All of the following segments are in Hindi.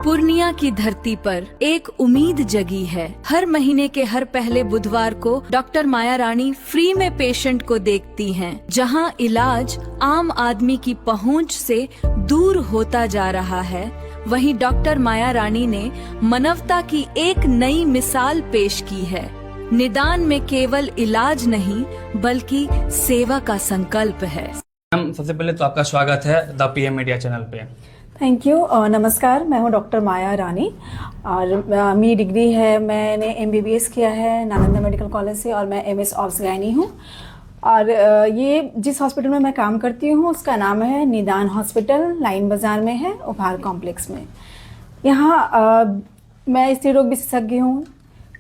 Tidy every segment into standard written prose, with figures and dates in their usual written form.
पूर्णिया की धरती पर एक उम्मीद जगी है। हर महीने के हर पहले बुधवार को डॉक्टर माया रानी फ्री में पेशेंट को देखती हैं, जहां इलाज आम आदमी की पहुंच से दूर होता जा रहा है। वहीं डॉक्टर माया रानी ने मानवता की एक नई मिसाल पेश की है। निदान में केवल इलाज नहीं बल्कि सेवा का संकल्प है। सबसे पहले तो आपका स्वागत है द पीएम मीडिया चैनल पे। Thank you. नमस्कार, मैं हूँ डॉक्टर माया रानी और मेरी डिग्री है, मैंने एमबीबीएस किया है नालंदा मेडिकल कॉलेज से और मैं एमएस ऑब्स गायनी हूँ। और ये जिस हॉस्पिटल में मैं काम करती हूँ उसका नाम है निदान हॉस्पिटल, लाइन बाज़ार में है, उपहार कॉम्प्लेक्स में। यहाँ मैं स्त्री रोग विशेषज्ञ हूँ,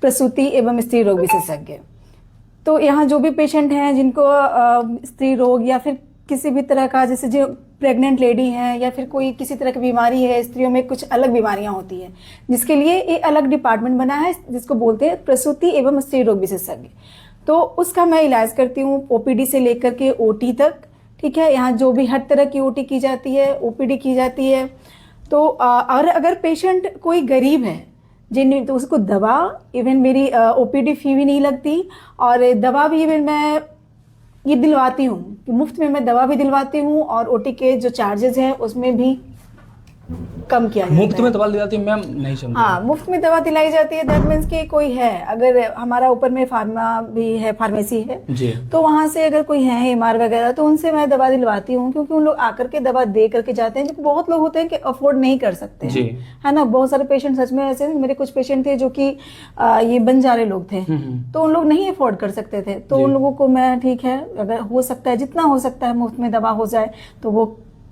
प्रसूति एवं स्त्री रोग विशेषज्ञ। तो यहाँ जो भी पेशेंट हैं जिनको स्त्री रोग या फिर किसी भी तरह का, जैसे जो प्रेग्नेंट लेडी है या फिर कोई किसी तरह की बीमारी है, स्त्रियों में कुछ अलग बीमारियां होती हैं, जिसके लिए एक अलग डिपार्टमेंट बना है जिसको बोलते हैं प्रसूति एवं स्त्री रोग विशेषज्ञ। तो उसका मैं इलाज करती हूँ ओपीडी से लेकर के ओटी तक। ठीक है, यहाँ जो भी हर तरह की ओटी की जाती है, ओपीडी की जाती है। तो और अगर पेशेंट कोई गरीब है जिन, तो उसको दवा, इवन मेरी ओपीडी फी भी नहीं लगती और दवा भी इवन मैं ये दिलवाती हूँ, मुफ्त में मैं दवा भी दिलवाती हूँ और ओटी के जो चार्जेस हैं उसमें भी कम किया जाता है। मुफ्त में दवा दिलाती है मैम? नहीं समझा। हाँ, मुफ्त में दवा दिलाई जाती है। दैट मीन्स कि कोई है, अगर हमारा ऊपर में फार्मा भी है, फार्मेसी है जी, तो वहां से अगर कोई है एमआर वगैरह, तो उनसे मैं दवा दिलवाती हूँ, क्योंकि उन लोग आकर के दवा दे करके जाते हैं। जो बहुत लोग होते हैं कि अफोर्ड नहीं कर सकते हैं, है ना। बहुत सारे पेशेंट सच में ऐसे, मेरे कुछ पेशेंट थे जो कि ये बंजारे लोग थे, तो उन लोग नहीं अफोर्ड कर सकते थे। तो उन लोगों को मैं, ठीक है, अगर हो सकता है, जितना हो सकता है मुफ्त में दवा हो जाए तो वो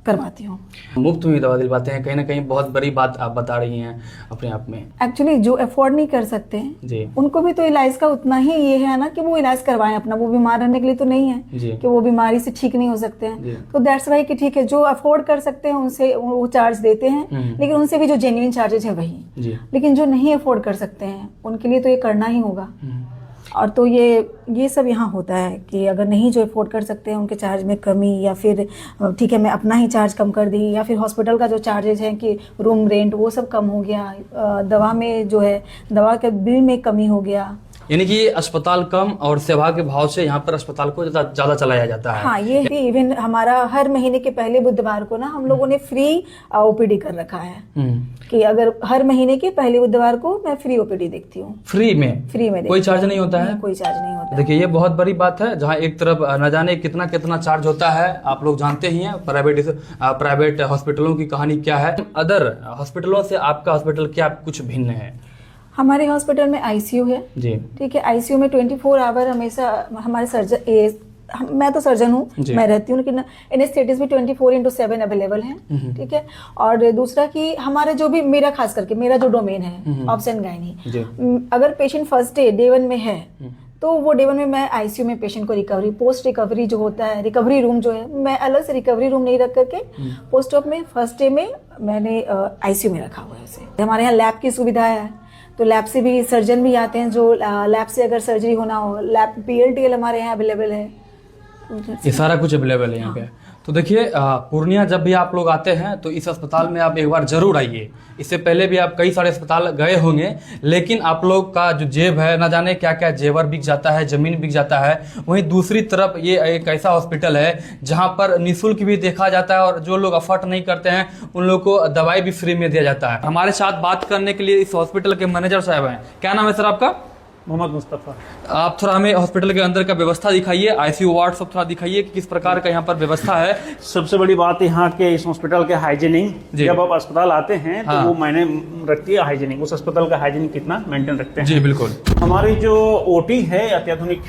करवाती हूँ। मुफ्त में दवा दिलवाते हैं, कहीं ना कहीं बहुत बड़ी बात आप बता रही हैं अपने आप में। एक्चुअली जो अफोर्ड नहीं कर सकते हैं जी, उनको भी तो इलाज का उतना ही ये है ना कि वो इलाज करवाएं अपना। वो बीमार रहने के लिए तो नहीं है जी, कि वो बीमारी से ठीक नहीं हो सकते हैं। तो दैट्स वाई कि ठीक है, जो अफोर्ड कर सकते हैं उनसे वो चार्ज देते हैं, लेकिन उनसे भी जो जेन्युइन चार्जेज है वही जी। लेकिन जो नहीं अफोर्ड कर सकते हैं उनके लिए तो ये करना ही होगा। और तो ये सब यहाँ होता है कि अगर नहीं जो अफोर्ड कर सकते हैं उनके चार्ज में कमी, या फिर ठीक है मैं अपना ही चार्ज कम कर दी, या फिर हॉस्पिटल का जो चार्जेज है कि रूम रेंट वो सब कम हो गया, दवा में जो है दवा के बिल में कमी हो गया। यानी कि अस्पताल कम और सेवा के भाव से यहाँ पर अस्पताल को ज्यादा चलाया जाता है। हाँ, ये इवन हमारा हर महीने के पहले बुधवार को ना हम लोगों ने फ्री ओपीडी कर रखा है कि अगर हर महीने के पहले बुधवार को मैं फ्री ओपीडी देखती हूँ। फ्री में कोई चार्ज नहीं होता है? कोई चार्ज नहीं होता। देखिए, ये बहुत बड़ी बात है, जहाँ एक तरफ न जाने कितना कितना चार्ज होता है, आप लोग जानते ही हैं प्राइवेट हॉस्पिटलों की कहानी क्या है। अदर हॉस्पिटलों से आपका हॉस्पिटल क्या कुछ भिन्न है? हमारे हॉस्पिटल में आईसीयू है जी, ठीक है। आईसीयू में 24 आवर हमेशा हमारे सर्जन, मैं तो सर्जन हूँ, मैं रहती हूँ, लेकिन एनेस्थेटिस्ट भी 24/7 अवेलेबल है, ठीक है। और दूसरा कि हमारे जो भी, मेरा खास करके मेरा जो डोमेन है ऑब्स एंड गायनी, अगर पेशेंट फर्स्ट डे 1 में है तो वो डे 1 में मैं आईसीयू में पेशेंट को रिकवरी, पोस्ट रिकवरी जो होता है, रिकवरी रूम जो है, मैं अलग से रिकवरी रूम नहीं रख करके पोस्ट ऑप में फर्स्ट डे में मैंने आईसीयू में रखा हुआ है उसे। हमारे यहाँ लैब की सुविधा है, तो लैब से भी सर्जन भी आते हैं, जो लैब से अगर सर्जरी होना हो, लैब पीएलटीएल हमारे यहाँ अवेलेबल है। ये सारा कुछ अवेलेबल है यहाँ पे। तो देखिए, पूर्णिया जब भी आप लोग आते हैं तो इस अस्पताल में आप एक बार जरूर आइए। इससे पहले भी आप कई सारे अस्पताल गए होंगे, लेकिन आप लोग का जो जेब है, न जाने क्या क्या जेवर बिक जाता है, जमीन बिक जाता है। वहीं दूसरी तरफ ये एक ऐसा हॉस्पिटल है जहाँ पर निःशुल्क भी देखा जाता है, और जो लोग अफोर्ड नहीं करते हैं उन लोग को दवाई भी फ्री में दिया जाता है। हमारे साथ बात करने के लिए इस हॉस्पिटल के मैनेजर साहब हैं। क्या नाम है सर आपका? मोहम्मद मुस्तफ़ा। आप थोड़ा हमें हॉस्पिटल के अंदर का व्यवस्था दिखाइए, आईसीयू वार्ड सब थोड़ा दिखाइए कि किस प्रकार का यहाँ पर व्यवस्था है। सबसे बड़ी बात यहाँ के इस हॉस्पिटल के हाइजीनिंग, जब आप अस्पताल आते हैं तो वो मायने रखती है हाइजीनिक, उस अस्पताल का हाइजीनिक कितना मेंटेन रखते हैं। जी बिल्कुल। हमारी जो ओटी है अत्याधुनिक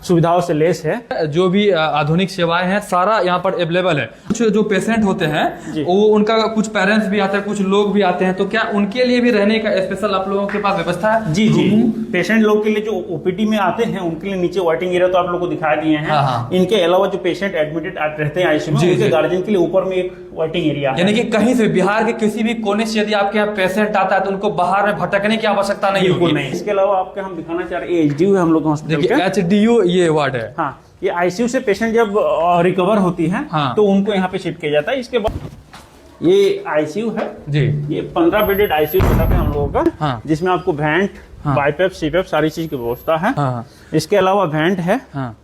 सुविधाओं से लेस है, जो भी आधुनिक सेवाएं हैं सारा यहाँ पर अवेलेबल है। कुछ जो पेशेंट होते हैं वो, उनका कुछ पेरेंट्स भी आते हैं, कुछ लोग भी आते हैं, तो क्या उनके लिए भी रहने का स्पेशल आप लोगों के पास व्यवस्था है? जी जी, पेशेंट लोग के लिए जो ओपीडी में आते हैं उनके लिए नीचे वेटिंग एरिया तो आप लोग को दिखा दिए हैं। इनके अलावा जो पेशेंट एडमिटेड रहते हैं आईसीयू में, उनके गार्जियन के लिए ऊपर में एक वेटिंग एरिया है। यानी कि कहीं से बिहार के किसी भी कोने से यदि आपके यहाँ पेशेंट आता है तो उनको बाहर में भटकने की आवश्यकता नहीं होगी। इसके अलावा आपके हम दिखाना चाह रहे हैं एचडीयू है हम लोग हॉस्पिटल का। एचडीयू ये वार्ड है। हाँ, ये आईसीयू से पेशेंट जब रिकवर होती है तो उनको यहाँ पे शिफ्ट किया जाता है। इसके बाद ये आईसीयू है जी। ये 15 बेडेड आईसीयू सेटअप है हम लोगों का, हाँ। जिसमें आपको वेंट, हाँ। बाईपेप, सीपेप सारी चीज की व्यवस्था है। हाँ। इसके अलावा वेंट है, हाँ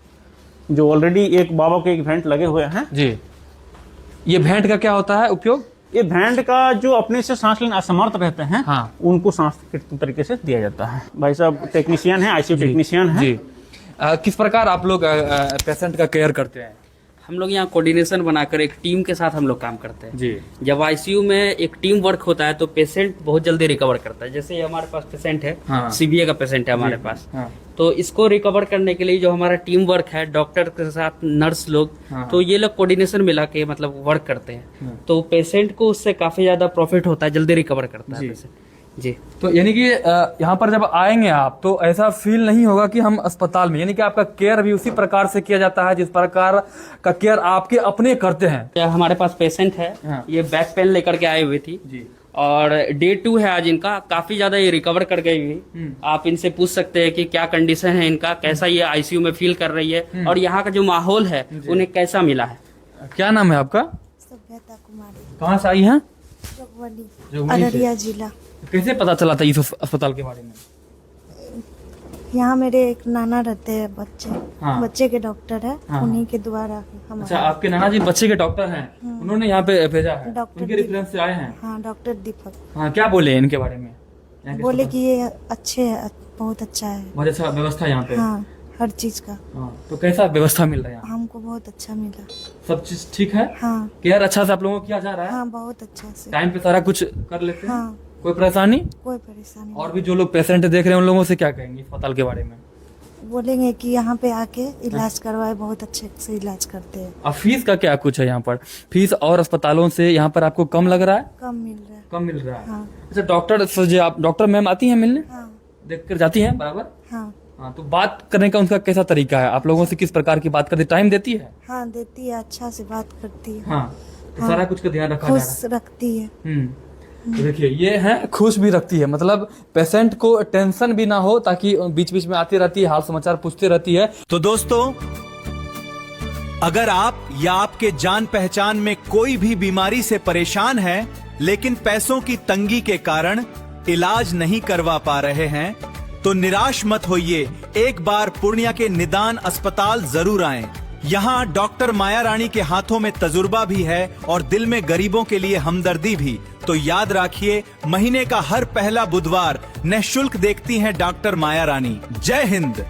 जो ऑलरेडी एक बाबा के एक वेंट लगे हुए हैं। जी। ये भेंट का क्या होता है उपयोग? ये वेंट का जो अपने से सांस लेने असमर्थ रहते हैं, हाँ। उनको सांस के तरीके से दिया जाता है। भाई साहब टेक्नीशियन है, आईसीयू टेक्नीशियन है। जी। किस प्रकार आप लोग पेशेंट का केयर करते हैं? हम लोग यहाँ कोऑर्डिनेशन बनाकर एक टीम के साथ हम लोग काम करते हैं। जी। जब आईसीयू में एक टीम वर्क होता है तो पेशेंट बहुत जल्दी रिकवर करता है। जैसे ये हमारे पास पेशेंट है, हाँ। सीबीए का पेशेंट है हमारे पास, हाँ। तो इसको रिकवर करने के लिए जो हमारा टीम वर्क है, डॉक्टर के साथ नर्स लोग, हाँ। तो ये लोग कोऑर्डिनेशन मिला के मतलब वर्क करते हैं, तो पेशेंट को उससे काफी ज्यादा प्रॉफिट होता है, जल्दी रिकवर करता है जी। पेशेंट। जी। तो यानी कि यहाँ पर जब आएंगे आप तो ऐसा फील नहीं होगा कि हम अस्पताल में, यानी कि आपका केयर भी उसी प्रकार से किया जाता है जिस प्रकार का केयर आपके अपने करते हैं। क्या हमारे पास पेशेंट है, हाँ। ये बैक पेन लेकर के आए हुए थी जी। और डे 2 है आज इनका, काफी ज्यादा ये रिकवर कर गई हुई। आप इनसे पूछ सकते हैं कि क्या कंडीशन है इनका, कैसा ये आईसीयू में फील कर रही है और यहाँ का जो माहौल है उन्हें कैसा मिला है। क्या नाम है आपका? सभ्यता कुमारी, कहाँ से आई हैं? जोगबनी, अररिया जिला। कैसे पता चला था इस अस्पताल के बारे में? यहाँ मेरे एक नाना रहते हैं, हाँ। बच्चे के डॉक्टर है, हाँ। उन्हीं के द्वारा अच्छा, हमारा। आपके नाना जी बच्चे के डॉक्टर हैं, उन्होंने यहाँ पे भेजा है, डॉक्टर उनके रेफरेंस से आए हैं। हाँ, डॉक्टर दीपक हाँ, क्या बोले इनके बारे में? यहाँ के बोले अस्पताल- कि ये अच्छे है, बहुत अच्छा है। बहुत अच्छा व्यवस्था यहाँ पे। हाँ, हर चीज का हाँ, तो कैसा व्यवस्था मिल रहा है यहाँ? हमको बहुत अच्छा मिला। सब चीज ठीक है? हाँ केयर अच्छा से आप लोगों को किया जा रहा है? हाँ, बहुत अच्छा से। टाइम पे सारा कुछ कर लेते हैं? हाँ, कोई परेशानी? कोई परेशानी और भी जो लोग पेशेंट देख रहे हैं उन लोगों से क्या कहेंगे अस्पताल के बारे में? नहीं। बोलेंगे कि यहाँ पे आके इलाज करवाए, बहुत अच्छे से इलाज करते हैं। अब फीस का क्या कुछ है यहाँ पर? फीस और अस्पतालों से यहाँ पर आपको कम लग रहा है? कम मिल रहा है। कम मिल रहा है। हाँ अच्छा, डॉक्टर से जो आप डॉक्टर मैम आती हैं मिलने, हाँ देख कर जाती हैं बराबर? हाँ हाँ, तो बात करने का उनका कैसा तरीका है? आप लोगों से किस प्रकार की बात करती, टाइम देती है? हाँ, देती है, अच्छा से बात करती है, हाँ, तो हाँ। सारा कुछ का ध्यान रखा जा रहा खुश रखती है। है। तो देखिए ये है, खुश भी रखती है, मतलब पेशेंट को टेंशन भी ना हो, ताकि बीच बीच में आती रहती है, हाल समाचार पूछती रहती है। तो दोस्तों, अगर आप या आपके जान पहचान में कोई भी बीमारी से परेशान है, लेकिन पैसों की तंगी के कारण इलाज नहीं करवा पा रहे हैं, तो निराश मत होइए। एक बार पूर्णिया के निदान अस्पताल जरूर आएं। यहाँ डॉक्टर माया रानी के हाथों में तजुर्बा भी है और दिल में गरीबों के लिए हमदर्दी भी। तो याद रखिए, महीने का हर पहला बुधवार निःशुल्क देखती हैं डॉक्टर माया रानी। जय हिंद।